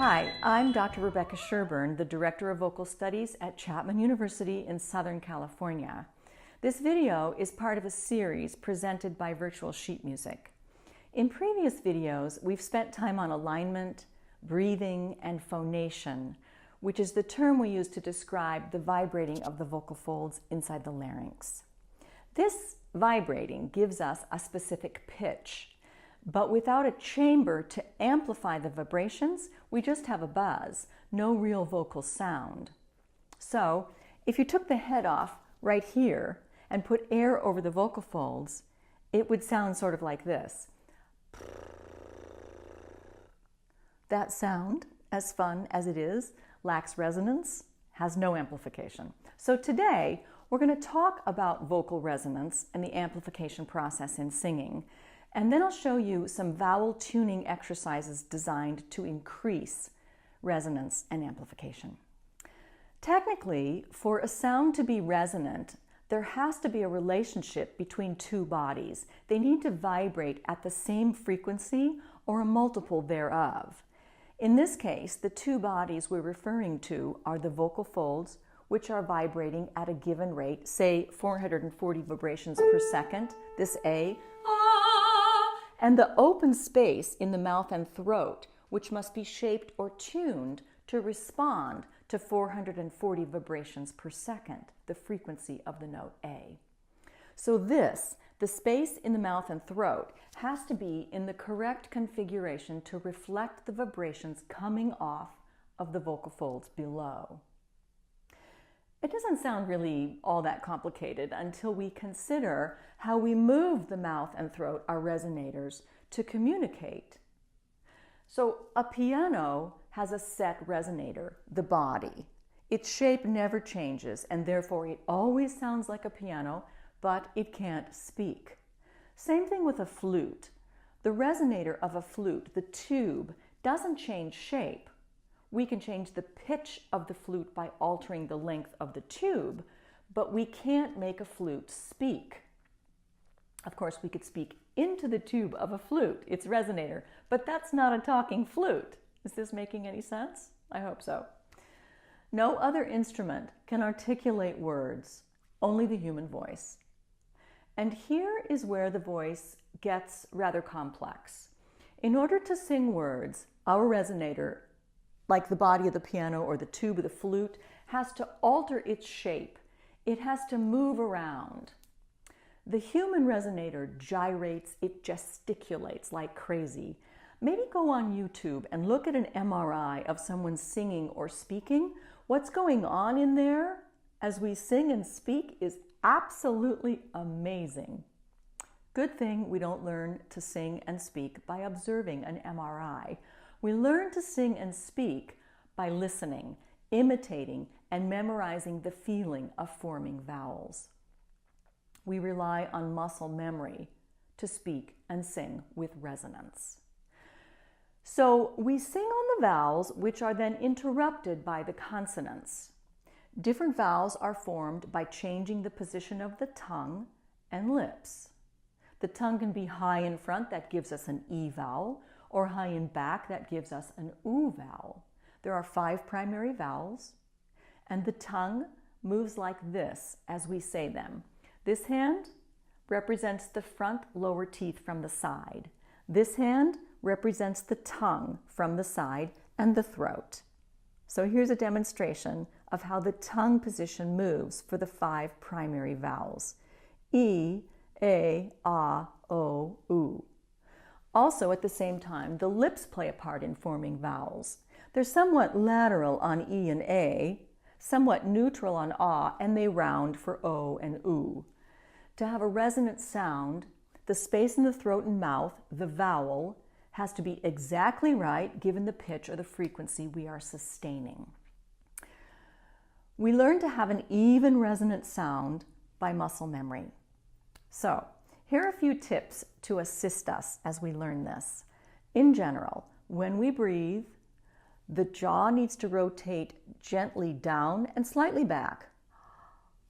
Hi, I'm Dr. Rebecca Sherburn, the Director of Vocal Studies at Chapman University in Southern California. This video is part of a series presented by Virtual Sheet Music. In previous videos, we've spent time on alignment, breathing, and phonation, which is the term we use to describe the vibrating of the vocal folds inside the larynx. This vibrating gives us a specific pitch, but without a chamber to amplify the vibrations, we just have a buzz, no real vocal sound. So, if you took the head off right here and put air over the vocal folds, it would sound sort of like this. That sound, as fun as it is, lacks resonance, has no amplification. So today, we're going to talk about vocal resonance and the amplification process in singing. And then I'll show you some vowel tuning exercises designed to increase resonance and amplification. Technically, for a sound to be resonant, there has to be a relationship between two bodies. They need to vibrate at the same frequency or a multiple thereof. In this case, the two bodies we're referring to are the vocal folds, which are vibrating at a given rate, say 440 vibrations per second, this A, and the open space in the mouth and throat, which must be shaped or tuned to respond to 440 vibrations per second, the frequency of the note A. So this, the space in the mouth and throat, has to be in the correct configuration to reflect the vibrations coming off of the vocal folds below. It doesn't sound really all that complicated until we consider how we move the mouth and throat, our resonators, to communicate. So a piano has a set resonator, the body. Its shape never changes, and therefore it always sounds like a piano, but it can't speak. Same thing with a flute. The resonator of a flute, the tube, doesn't change shape. We can change the pitch of the flute by altering the length of the tube, but we can't make a flute speak. Of course, we could speak into the tube of a flute, its resonator, but that's not a talking flute. Is this making any sense? I hope so. No other instrument can articulate words, only the human voice. And here is where the voice gets rather complex. In order to sing words, our resonator, like the body of the piano or the tube of the flute, has to alter its shape. It has to move around. The human resonator gyrates, it gesticulates like crazy. Maybe go on YouTube and look at an MRI of someone singing or speaking. What's going on in there as we sing and speak is absolutely amazing. Good thing we don't learn to sing and speak by observing an MRI. We learn to sing and speak by listening, imitating, and memorizing the feeling of forming vowels. We rely on muscle memory to speak and sing with resonance. So we sing on the vowels, which are then interrupted by the consonants. Different vowels are formed by changing the position of the tongue and lips. The tongue can be high in front, that gives us an E vowel, or high in back, that gives us an oo vowel. There are 5 primary vowels, and the tongue moves like this as we say them. This hand represents the front lower teeth from the side. This hand represents the tongue from the side and the throat. So here's a demonstration of how the tongue position moves for the 5 primary vowels. E, A, A, O, U. Also, at the same time, the lips play a part in forming vowels. They're somewhat lateral on E and A, somewhat neutral on A, and they round for O and U. To have a resonant sound, the space in the throat and mouth, the vowel, has to be exactly right given the pitch or the frequency we are sustaining. We learn to have an even resonant sound by muscle memory. So, here are a few tips to assist us as we learn this. In general, when we breathe, the jaw needs to rotate gently down and slightly back.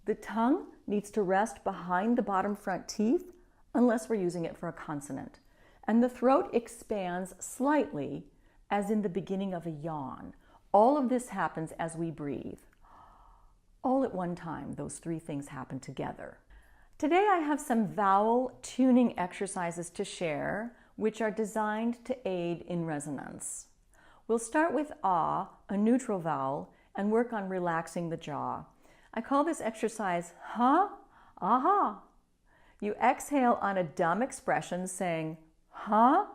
The tongue needs to rest behind the bottom front teeth unless we're using it for a consonant. And the throat expands slightly as in the beginning of a yawn. All of this happens as we breathe. All at one time, those three things happen together. Today I have some vowel tuning exercises to share, which are designed to aid in resonance. We'll start with ah, a neutral vowel, and work on relaxing the jaw. I call this exercise huh, aha. You exhale on a dumb expression saying huh,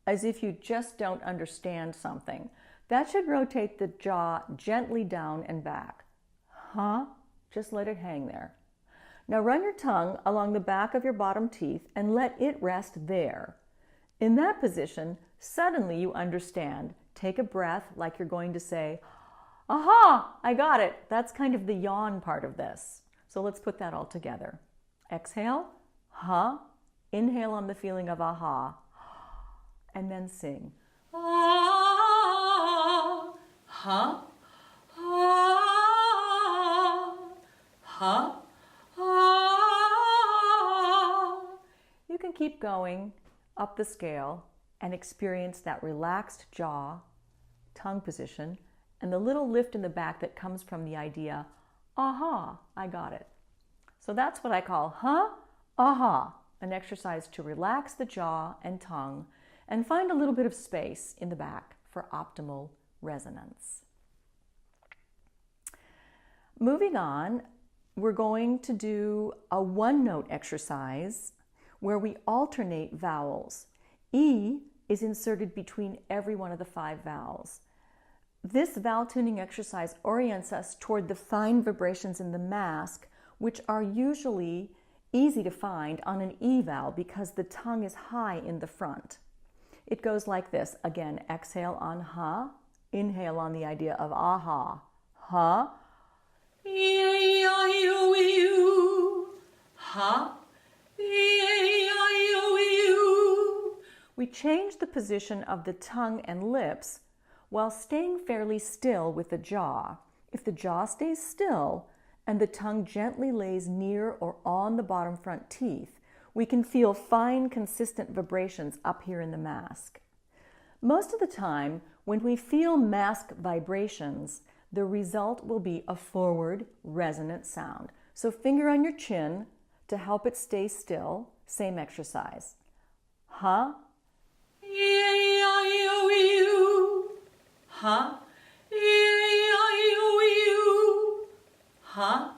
as if you just don't understand something. That should rotate the jaw gently down and back. Huh? Just let it hang there. Now run your tongue along the back of your bottom teeth and let it rest there. In that position, suddenly you understand. Take a breath like you're going to say, aha, I got it. That's kind of the yawn part of this. So let's put that all together. Exhale, huh. Inhale on the feeling of aha. And then sing. Ah, huh, ah, huh, ah. You can keep going up the scale and experience that relaxed jaw, tongue position, and the little lift in the back that comes from the idea, aha, I got it. So that's what I call huh, aha, an exercise to relax the jaw and tongue and find a little bit of space in the back for optimal resonance. Moving on, we're going to do a one-note exercise where we alternate vowels. E is inserted between every one of the 5 vowels. This vowel tuning exercise orients us toward the fine vibrations in the mask, which are usually easy to find on an E vowel because the tongue is high in the front. It goes like this. Again, exhale on ha, inhale on the idea of aha. Ha, ha, we change the position of the tongue and lips while staying fairly still with the jaw. If the jaw stays still and the tongue gently lays near or on the bottom front teeth, we can feel fine, consistent vibrations up here in the mask. Most of the time, when we feel mask vibrations, the result will be a forward, resonant sound. So finger on your chin to help it stay still. Same exercise. Ha, ha, ha, ha.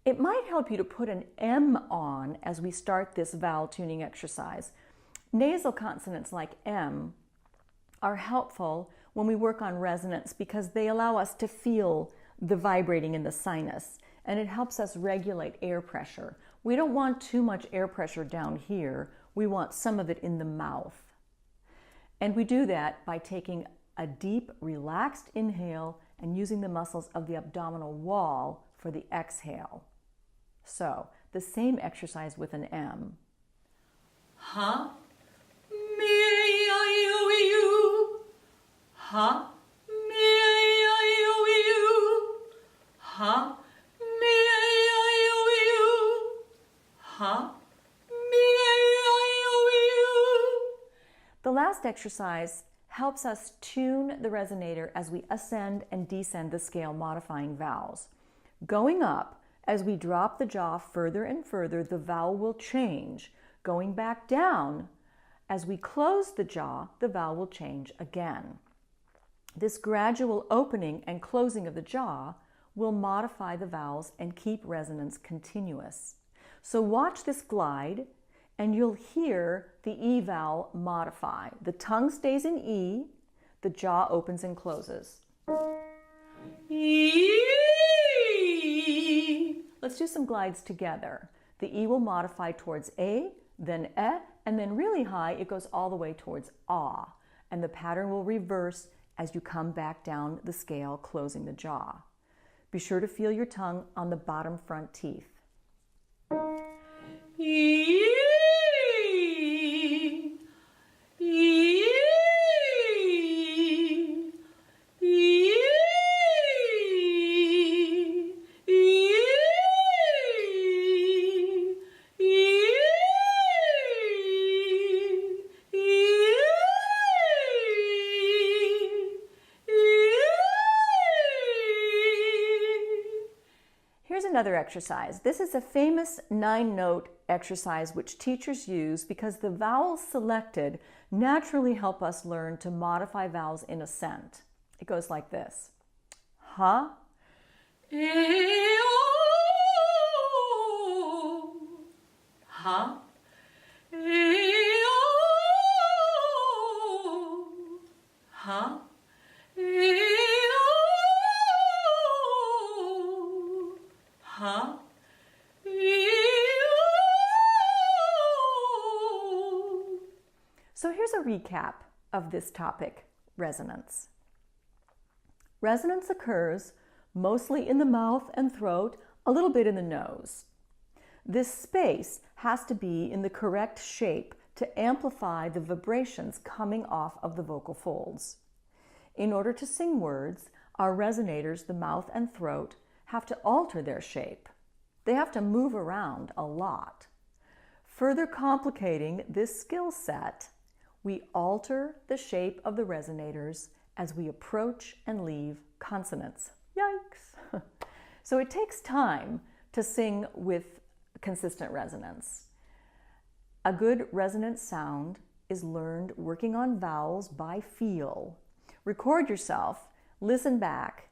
It might help you to put an M on as we start this vowel tuning exercise. Nasal consonants like M are helpful when we work on resonance because they allow us to feel the vibrating in the sinus, and it helps us regulate air pressure. We don't want too much air pressure down here. We want some of it in the mouth. And we do that by taking a deep, relaxed inhale and using the muscles of the abdominal wall for the exhale. So, the same exercise with an M. Ha, me-I-O-U. Ha, me-I-O-U. Ha, me-I-O-U. Ha, me-I-O-U. The last exercise helps us tune the resonator as we ascend and descend the scale modifying vowels. Going up, as we drop the jaw further and further, the vowel will change. Going back down, as we close the jaw, the vowel will change again. This gradual opening and closing of the jaw will modify the vowels and keep resonance continuous. So watch this glide, and you'll hear the E vowel modify. The tongue stays in E, the jaw opens and closes. E. Let's do some glides together. The E will modify towards A, then E, and then really high, it goes all the way towards ah. And the pattern will reverse as you come back down the scale, closing the jaw. Be sure to feel your tongue on the bottom front teeth. E, E, E, E, another exercise. This is a famous 9-note exercise which teachers use because the vowels selected naturally help us learn to modify vowels in assent. It goes like this. Ha, e, o, ha, e, o, ha, e, o, ha, e, o. So here's a recap of this topic, resonance. Resonance occurs mostly in the mouth and throat, a little bit in the nose. This space has to be in the correct shape to amplify the vibrations coming off of the vocal folds. In order to sing words, our resonators, the mouth and throat, have to alter their shape. They have to move around a lot. Further complicating this skill set, we alter the shape of the resonators as we approach and leave consonants. Yikes! So it takes time to sing with consistent resonance. A good resonant sound is learned working on vowels by feel. Record yourself, listen back,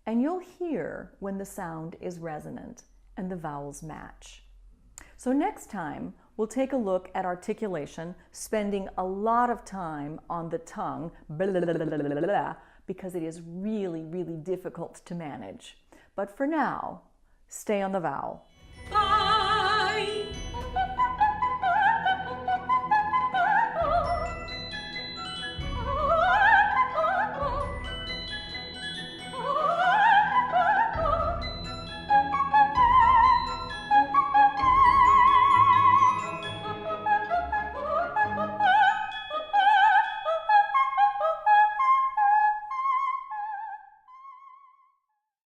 and you'll hear when the sound is resonant and the vowels match. So next time, we'll take a look at articulation, spending a lot of time on the tongue, blah, blah, blah, blah, blah, blah, because it is really, really difficult to manage. But for now, stay on the vowel.